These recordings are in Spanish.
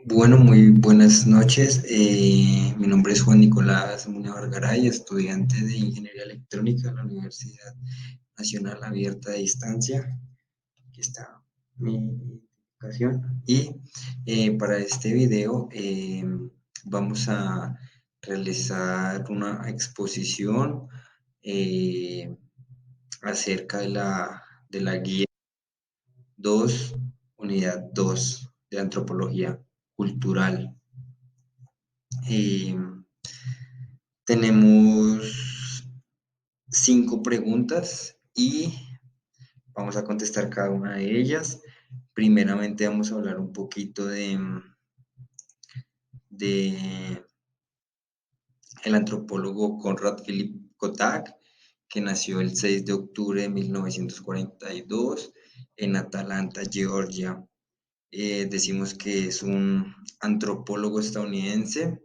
Bueno, muy buenas noches. Mi nombre es Juan Nicolás Muñoz Argaray, estudiante de Ingeniería Electrónica en la Universidad Nacional Abierta de Distancia. Aquí está mi identificación. Y para este video vamos a realizar una exposición eh, acerca de la guía 2, unidad 2 de antropología cultural. Eh, Tenemos 5 preguntas y vamos a contestar cada una de ellas. Primeramente vamos a hablar un poquito de el antropólogo Konrad Philipp Kotak, que nació el 6 de octubre de 1942 en Atlanta, Georgia. Decimos que es un antropólogo estadounidense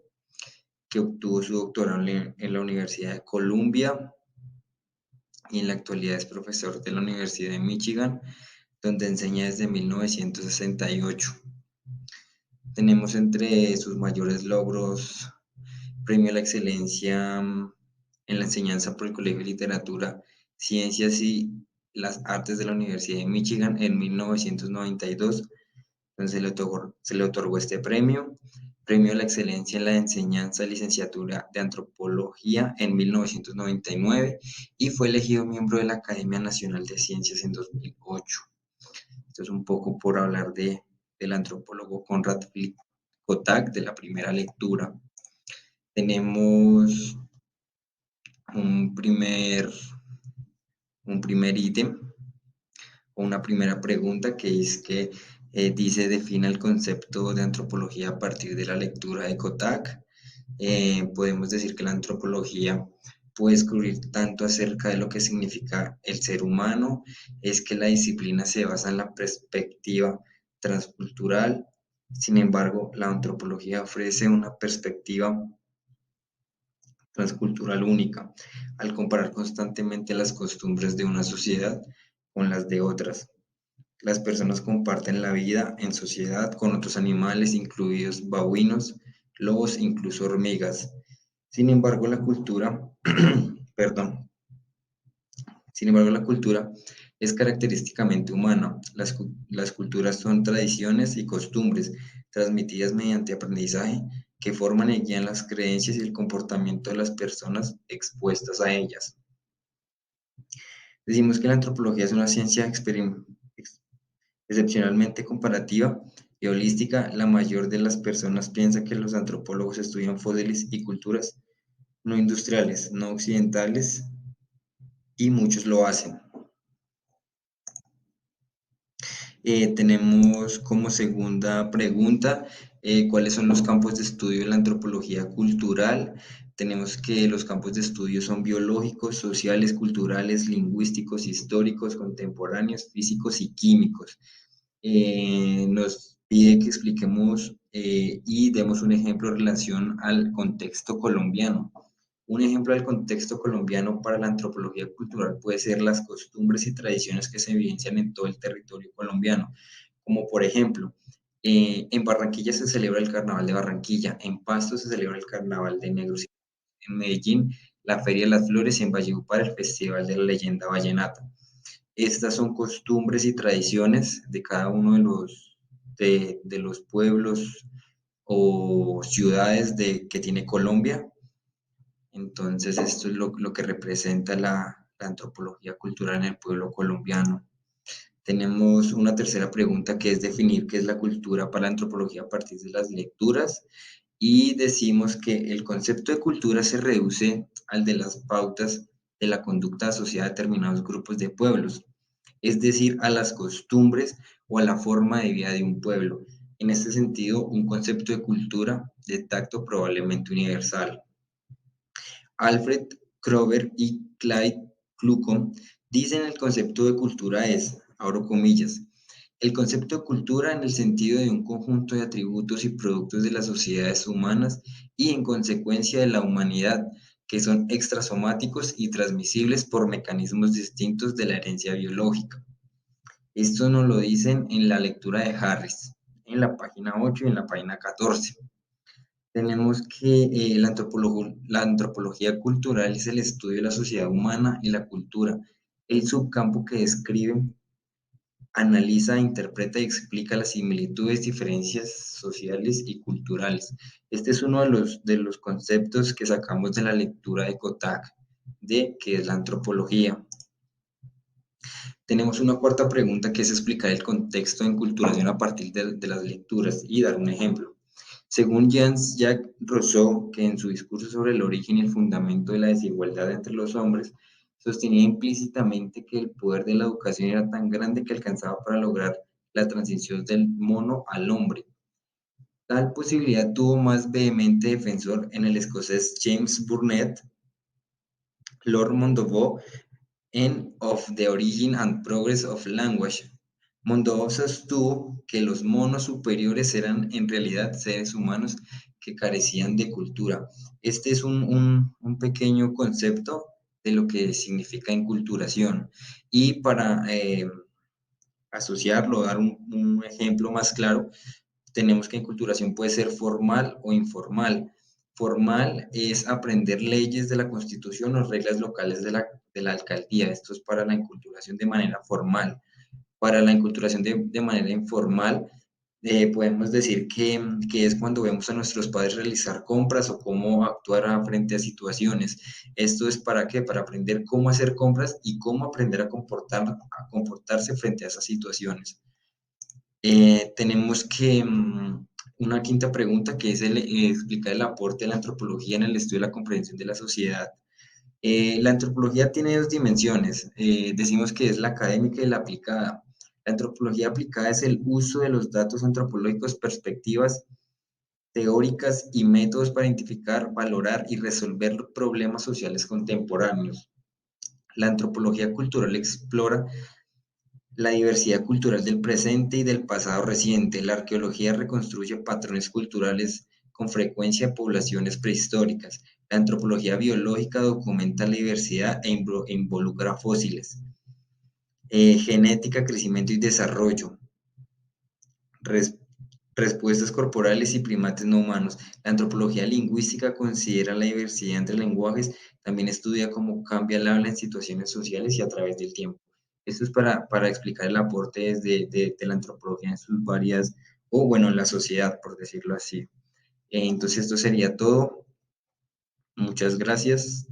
que obtuvo su doctorado en la Universidad de Columbia y en la actualidad es profesor de la Universidad de Michigan, donde enseña desde 1968. Tenemos entre sus mayores logros Premio a la Excelencia en la Enseñanza por el Colegio de Literatura, Ciencias y las Artes de la Universidad de Michigan en 1992. Entonces se le otorgó este premio. Premio a la Excelencia en la Enseñanza, Licenciatura de Antropología en 1999 y fue elegido miembro de la Academia Nacional de Ciencias en 2008. Esto es un poco por hablar del antropólogo Konrad Kotak de la primera lectura. Tenemos un primer, un primer ítem o una primera pregunta que es que dice define el concepto de antropología a partir de la lectura de Kotak. Podemos decir que la antropología puede descubrir tanto acerca de lo que significa el ser humano, es que la disciplina se basa en la perspectiva transcultural. Sin embargo, la antropología ofrece una perspectiva transcultural única, al comparar constantemente las costumbres de una sociedad con las de otras. Las personas comparten la vida en sociedad con otros animales, incluidos babuinos, lobos e incluso hormigas. Sin embargo, la cultura, perdón, sin embargo, la cultura es característicamente humana. Las culturas son tradiciones y costumbres transmitidas mediante aprendizaje que forman y guían las creencias y el comportamiento de las personas expuestas a ellas. Decimos que la antropología es una ciencia excepcionalmente comparativa y holística. La mayor de las personas piensa que los antropólogos estudian fósiles y culturas no industriales, no occidentales, y muchos lo hacen. Tenemos como segunda pregunta, ¿cuáles son los campos de estudio de la antropología cultural? Tenemos que los campos de estudio son biológicos, sociales, culturales, lingüísticos, históricos, contemporáneos, físicos y químicos. Nos pide que expliquemos y demos un ejemplo en relación al contexto colombiano. Un ejemplo del contexto colombiano para la antropología cultural puede ser las costumbres y tradiciones que se evidencian en todo el territorio colombiano, como por ejemplo, en Barranquilla se celebra el Carnaval de Barranquilla, en Pasto se celebra el Carnaval de Negros, en Medellín la Feria de las Flores y en Valledupar el Festival de la Leyenda Vallenata. Estas son costumbres y tradiciones de cada uno de los pueblos o ciudades que tiene Colombia. Entonces, esto es lo que representa la antropología cultural en el pueblo colombiano. Tenemos una tercera pregunta que es definir qué es la cultura para la antropología a partir de las lecturas y decimos que el concepto de cultura se reduce al de las pautas de la conducta asociada a determinados grupos de pueblos, es decir, a las costumbres o a la forma de vida de un pueblo. En este sentido, un concepto de cultura de tacto probablemente universal. Alfred Kroeber y Clyde Kluckhoff dicen el concepto de cultura es, abro comillas, el concepto de cultura en el sentido de un conjunto de atributos y productos de las sociedades humanas y en consecuencia de la humanidad, que son extrasomáticos y transmisibles por mecanismos distintos de la herencia biológica. Esto nos lo dicen en la lectura de Harris. en la página 8 y en la página 14. Tenemos que la antropología cultural es el estudio de la sociedad humana y la cultura. El subcampo que describe, analiza, interpreta y explica las similitudes, diferencias sociales y culturales. Este es uno de los conceptos que sacamos de la lectura de Kotak, de qué es la antropología. Tenemos una cuarta pregunta que es explicar el contexto de enculturación a partir de las lecturas y dar un ejemplo. Según Jean-Jacques Rousseau, que en su discurso sobre el origen y el fundamento de la desigualdad entre los hombres, sostenía implícitamente que el poder de la educación era tan grande que alcanzaba para lograr la transición del mono al hombre. Tal posibilidad tuvo más vehemente defensor en el escocés James Burnett, Lord Mondovo, en Of the Origin and Progress of Language. Mondovo sostuvo que los monos superiores eran en realidad seres humanos que carecían de cultura. Este es un pequeño concepto de lo que significa enculturación. Y para asociarlo, dar un ejemplo más claro, tenemos que enculturación puede ser formal o informal. Formal es aprender leyes de la Constitución o reglas locales de la alcaldía. Esto es para la enculturación de manera formal. Para la enculturación de manera informal, podemos decir que es cuando vemos a nuestros padres realizar compras o cómo actuar frente a situaciones. ¿Esto es para qué? Para aprender cómo hacer compras y cómo aprender a comportarse frente a esas situaciones. Tenemos que una quinta pregunta que es explicar el aporte de la antropología en el estudio de la comprensión de la sociedad. La antropología tiene dos dimensiones. Decimos que es la académica y la aplicada. La antropología aplicada es el uso de los datos antropológicos, perspectivas teóricas y métodos para identificar, valorar y resolver problemas sociales contemporáneos. La antropología cultural explora la diversidad cultural del presente y del pasado reciente. La arqueología reconstruye patrones culturales con frecuencia de poblaciones prehistóricas. La antropología biológica documenta la diversidad e involucra fósiles. Genética, crecimiento y desarrollo. Res- respuestas corporales y primates no humanos. La antropología lingüística considera la diversidad entre lenguajes, también estudia cómo cambia el habla en situaciones sociales y a través del tiempo. Esto es para explicar el aporte de la antropología en sus varias, o bueno, en la sociedad, por decirlo así. Entonces, esto sería todo. Muchas gracias.